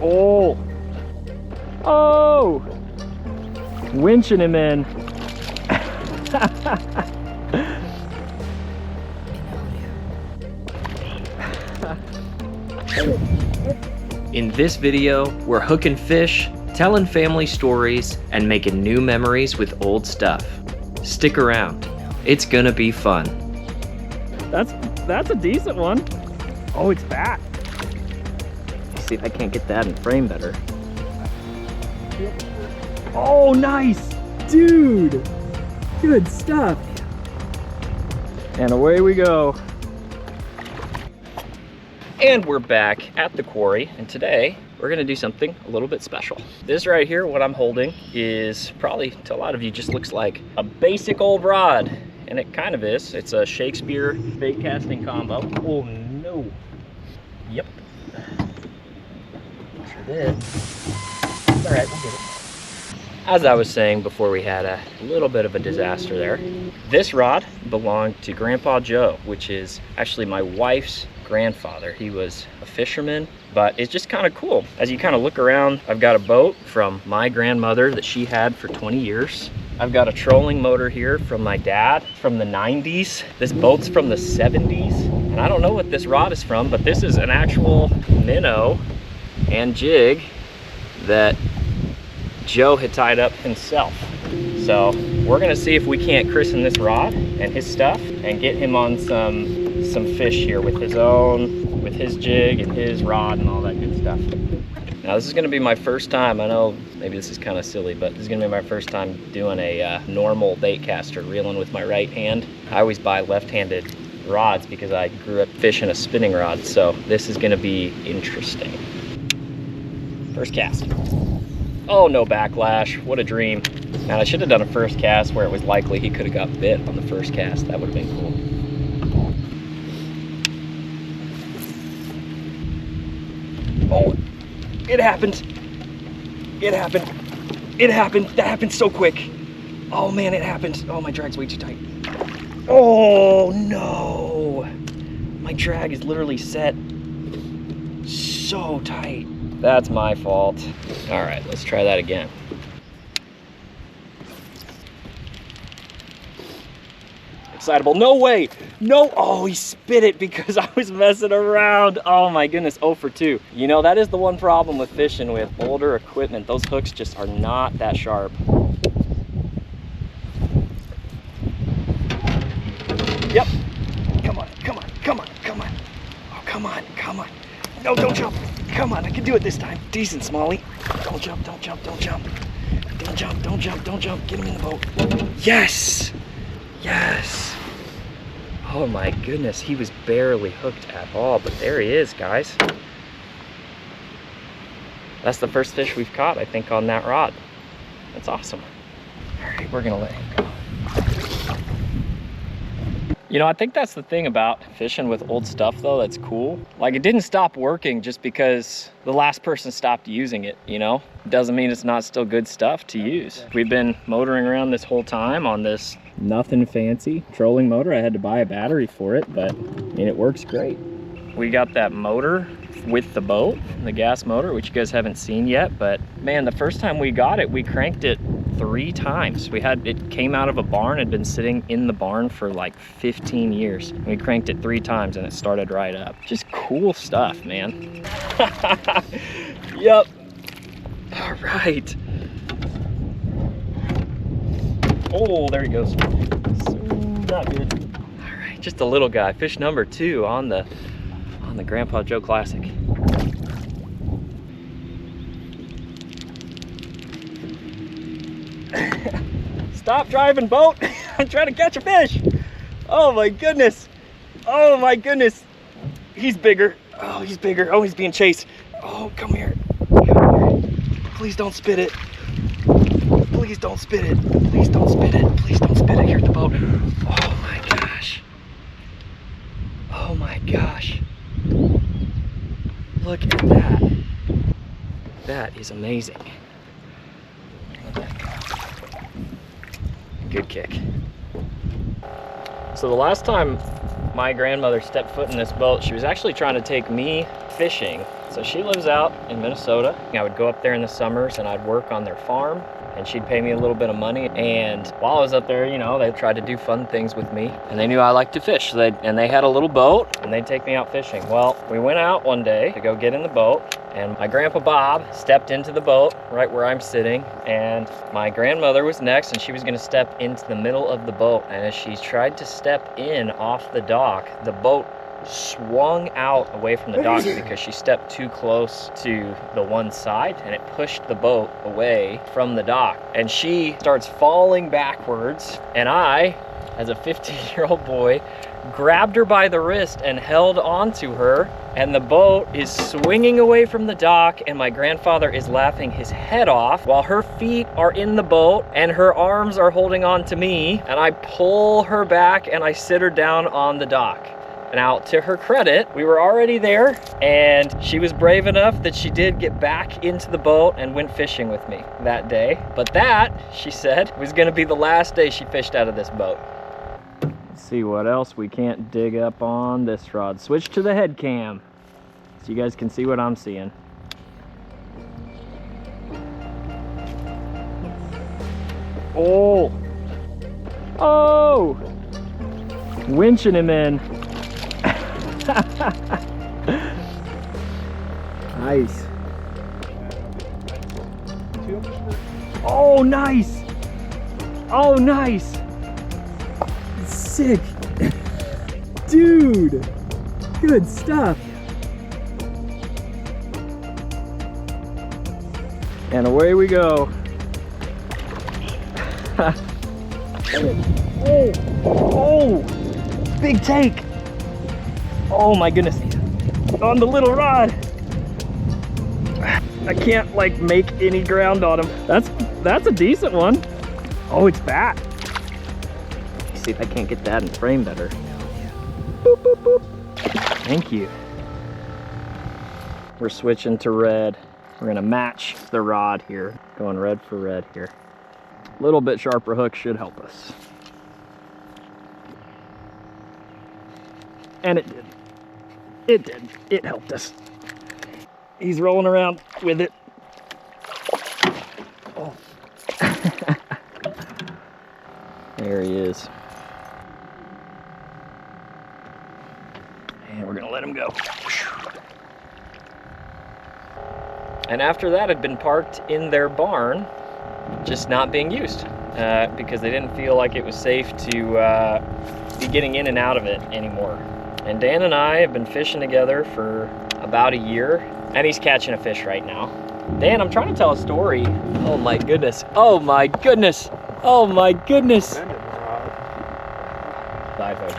Oh! Oh! Winching him in. In this video, we're hooking fish, telling family stories, and making new memories with old stuff. Stick around. It's gonna be fun. That's a decent one. Oh, it's back. Let's see if I can't get that in frame better. Oh, nice! Dude! Good stuff. And away we go. And we're back at the quarry, and today we're gonna do something a little bit special. This right here, what I'm holding, is probably to a lot of you just looks like a basic old rod, and it kind of is. It's a Shakespeare bait casting combo. Oh no. Yep. Sure did. All right, we'll get it. As I was saying before, we had a little bit of a disaster there. This rod belonged to Grandpa Joe, which is actually my wife's grandfather. He was a fisherman, but it's just kind of cool. As you kind of look around, I've got a boat from my grandmother that she had for 20 years. I've got a trolling motor here from my dad from the 90s. This boat's from the 70s. And I don't know what this rod is from, but this is an actual minnow and jig that Joe had tied up himself. So we're gonna see if we can't christen this rod and his stuff and get him on some fish here with his jig and his rod and all that good stuff. Now this is gonna be my first time. I know maybe this is kind of silly, but this is gonna be my first time doing a normal bait caster, reeling with my right hand. I always buy left-handed rods because I grew up fishing a spinning rod, so this is gonna be interesting. First cast. Oh, no backlash. What a dream. Now I should have done a first cast where it was likely he could have got bit on the first cast. That would have been cool. Oh, it happened. It happened. It happened. That happened so quick. Oh man, it happened. Oh, my drag's way too tight. Oh no. My drag is literally set so tight. That's my fault. All right, let's try that again. Excitable, no way, no, oh, he spit it because I was messing around. Oh my goodness, 0 for 2. You know, that is the one problem with fishing with older equipment. Those hooks just are not that sharp. Yep, come on, come on, come on, come on. Oh, come on, come on. No, don't jump. Come on, I can do it this time. Decent, Smalley. Don't jump, don't jump, don't jump. Don't jump, don't jump, don't jump. Get him in the boat. Yes! Yes! Oh my goodness, he was barely hooked at all, but there he is, guys. That's the first fish we've caught, I think, on that rod. That's awesome. All right, we're gonna let him go. You know, I think that's the thing about fishing with old stuff though, that's cool. Like, it didn't stop working just because the last person stopped using it, you know? Doesn't mean it's not still good stuff to use. We've been motoring around this whole time on this nothing fancy trolling motor. I had to buy a battery for it, but I mean, it works great. We got that motor with the boat, the gas motor, which you guys haven't seen yet, but man, the first time we got it, we cranked it 3 times. It came out of a barn, had been sitting in the barn for like 15 years. We cranked it 3 times and it started right up. Just cool stuff, man. Yep. All right. Oh, there he goes. So not good. All right, just a little guy. Fish number 2 on the Grandpa Joe Classic. Stop driving, boat. I'm trying to catch a fish. Oh my goodness. Oh my goodness. He's bigger. Oh, he's bigger. Oh, he's being chased. Oh, come here. Come here. Please don't spit it. Please don't spit it. Please don't spit it. Please don't spit it here at the boat. Oh my gosh. Oh my gosh. Look at that. That is amazing. Good kick. So the last time my grandmother stepped foot in this boat, she was actually trying to take me fishing. So she lives out in Minnesota. I would go up there in the summers and I'd work on their farm, and she'd pay me a little bit of money. And while I was up there, you know, they tried to do fun things with me, and they knew I liked to fish. So they had a little boat and they'd take me out fishing. Well, we went out one day to go get in the boat, and my grandpa Bob stepped into the boat right where I'm sitting, and my grandmother was next, and she was gonna step into the middle of the boat. And as she tried to step in off the dock, the boat swung out away from the dock because she stepped too close to the one side, and it pushed the boat away from the dock. And she starts falling backwards, and I, as a 15-year-old boy, grabbed her by the wrist and held onto her, and the boat is swinging away from the dock, and my grandfather is laughing his head off while her feet are in the boat and her arms are holding on to me, and I pull her back and I sit her down on the dock. Now, to her credit, we were already there, and she was brave enough that she did get back into the boat and went fishing with me that day. But that, she said, was gonna be the last day she fished out of this boat. Let's see what else we can't dig up on this rod. Switch to the head cam so you guys can see what I'm seeing. Oh! Oh! Winching him in. Nice. Oh, nice. Oh, nice. Sick. Dude. Good stuff. And away we go. Oh, oh, big take. Oh my goodness, on the little rod. I can't like make any ground on him. That's a decent one. Oh, it's back. Let's see if I can't get that in frame better. Boop, boop, boop. Thank you. We're switching to red. We're gonna match the rod here. Going red for red here. A little bit sharper hook should help us. And it did. It did. It helped us. He's rolling around with it. Oh. There he is. And we're gonna let him go. And after that, had been parked in their barn, just not being used because they didn't feel like it was safe to be getting in and out of it anymore. And Dan and I have been fishing together for about a year, and he's catching a fish right now. Dan, I'm trying to tell a story. Oh my goodness. Oh my goodness. Oh my goodness. Dive hook.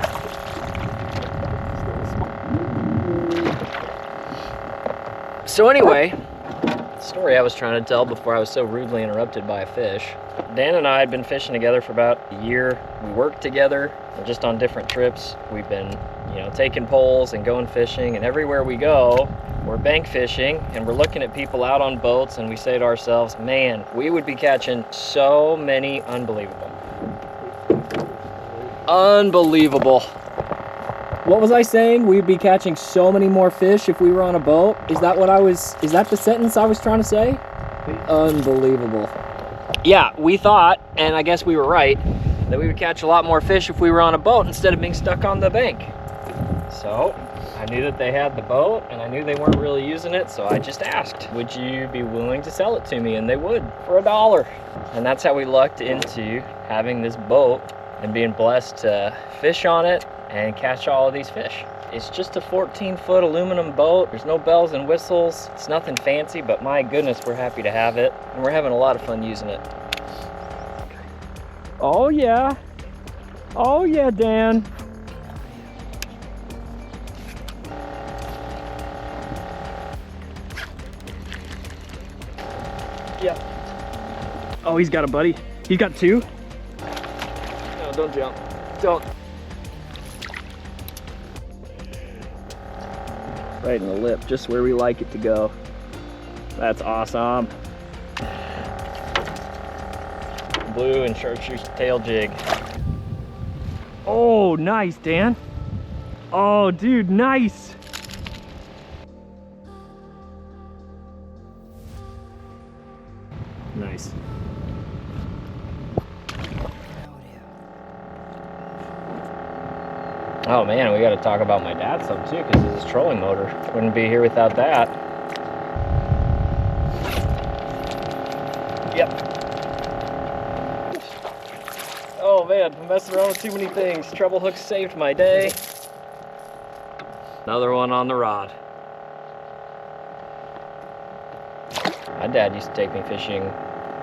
So anyway, the story I was trying to tell before I was so rudely interrupted by a fish. Dan and I had been fishing together for about a year. We worked together, just on different trips. We've been, you know, taking poles and going fishing, and everywhere we go, we're bank fishing, and we're looking at people out on boats, and we say to ourselves, man, we would be catching so many unbelievable. What was I saying? We'd be catching so many more fish if we were on a boat? Is that the sentence I was trying to say? Unbelievable. Yeah, we thought, and I guess we were right, that we would catch a lot more fish if we were on a boat instead of being stuck on the bank. So I knew that they had the boat, and I knew they weren't really using it, so I just asked, would you be willing to sell it to me? And they would, for $1. And that's how we lucked into having this boat and being blessed to fish on it and catch all of these fish. It's just a 14-foot aluminum boat. There's no bells and whistles. It's nothing fancy, but my goodness, we're happy to have it, and we're having a lot of fun using it. Oh yeah. Oh yeah, Dan. Yep. Oh, he's got a buddy. He's got two. No, don't jump. Don't. Right in the lip, just where we like it to go. That's awesome. Blue and chartreuse tail jig. Oh, nice, Dan. Oh, dude, nice. Nice. Oh man, we got to talk about my dad some too, because of his trolling motor. Wouldn't be here without that. Yep. Oh man, I'm messing around with too many things. Treble hook saved my day. Another one on the rod. My dad used to take me fishing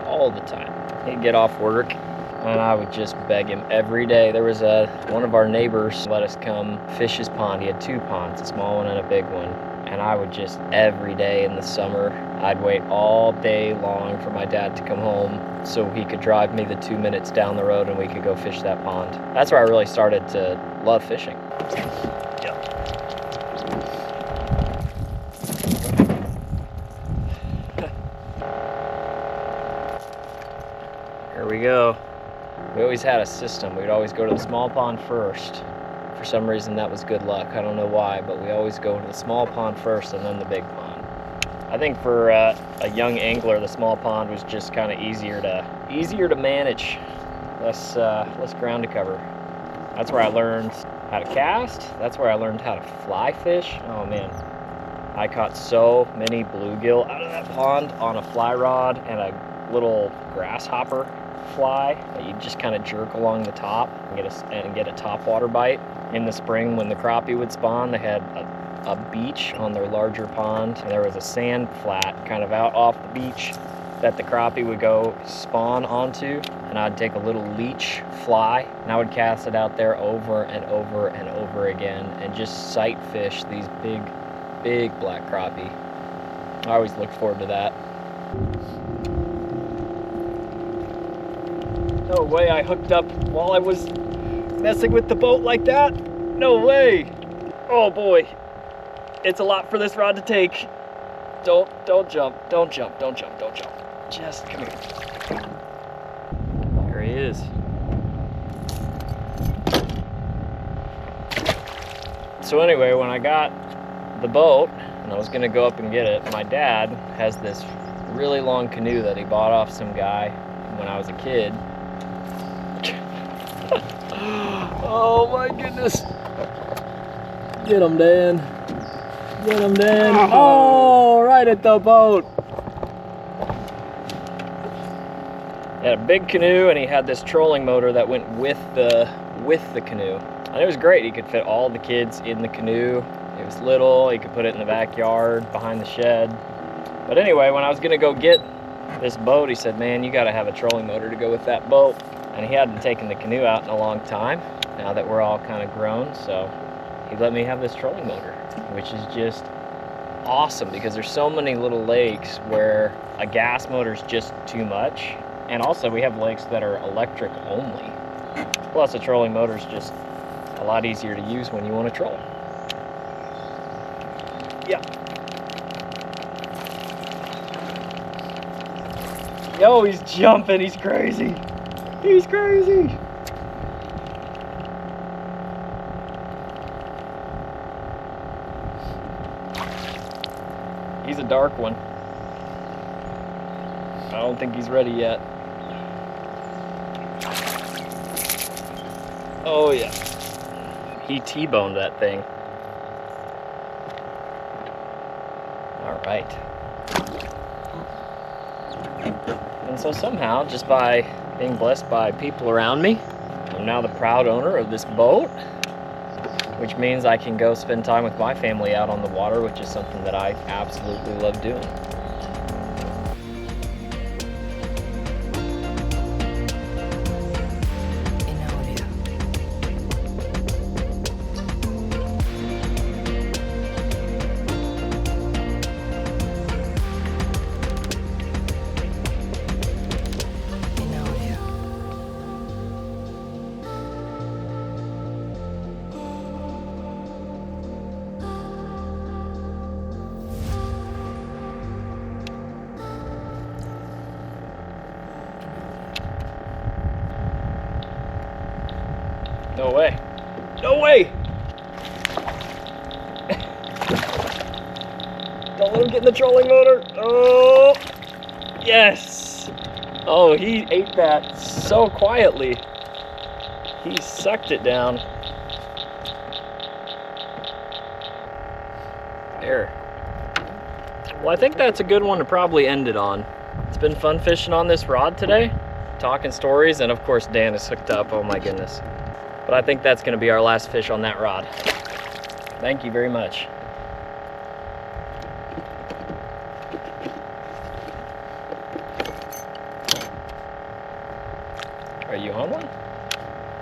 all the time. He'd get off work and I would just beg him every day. There was one of our neighbors let us come fish his pond. He had 2 ponds, a small one and a big one. And I would just, every day in the summer, I'd wait all day long for my dad to come home so he could drive me the 2 minutes down the road and we could go fish that pond. That's where I really started to love fishing. Yep. Here we go. We always had a system. We'd always go to the small pond first. For some reason that was good luck. I don't know why, but we always go to the small pond first and then the big pond. I think for a young angler, the small pond was just kind of easier to manage, less ground to cover. That's where I learned how to cast. That's where I learned how to fly fish. Oh man, I caught so many bluegill out of that pond on a fly rod and a little grasshopper fly that you just kind of jerk along the top and get a top water bite. In the spring when the crappie would spawn, they had a beach on their larger pond, and there was a sand flat kind of out off the beach that the crappie would go spawn onto, and I'd take a little leech fly and I would cast it out there over and over and over again and just sight fish these big black crappie. I always looked forward to that. No way I hooked up while I was messing with the boat like that. No way. Oh boy. It's a lot for this rod to take. Don't jump. Don't jump. Don't jump. Don't jump. Just come here. There he is. So anyway, when I got the boat and I was gonna go up and get it, my dad has this really long canoe that he bought off some guy when I was a kid. Oh my goodness. Get him, Dan. Get him, Dan. Oh, right at the boat. He had a big canoe and he had this trolling motor that went with the canoe. And it was great. He could fit all the kids in the canoe. It was little. He could put it in the backyard behind the shed. But anyway, when I was gonna go get this boat, he said, man, you gotta have a trolling motor to go with that boat. And he hadn't taken the canoe out in a long time, now that we're all kind of grown, so he let me have this trolling motor, which is just awesome because there's so many little lakes where a gas motor is just too much, and also we have lakes that are electric only. Plus a trolling motor is just a lot easier to use when you want to troll. Yeah. Yo, he's jumping, he's crazy. He's crazy. He's a dark one. I don't think he's ready yet. Oh yeah. He T-boned that thing. All right. And so somehow, just by being blessed by people around me, I'm now the proud owner of this boat, which means I can go spend time with my family out on the water, which is something that I absolutely love doing. No way. No way! getting the trolling motor. Oh, yes. Oh, he ate that so quietly. He sucked it down. There. Well, I think that's a good one to probably end it on. It's been fun fishing on this rod today, talking stories, and of course Dan is hooked up, oh my goodness. But I think that's gonna be our last fish on that rod. Thank you very much. Are you on one?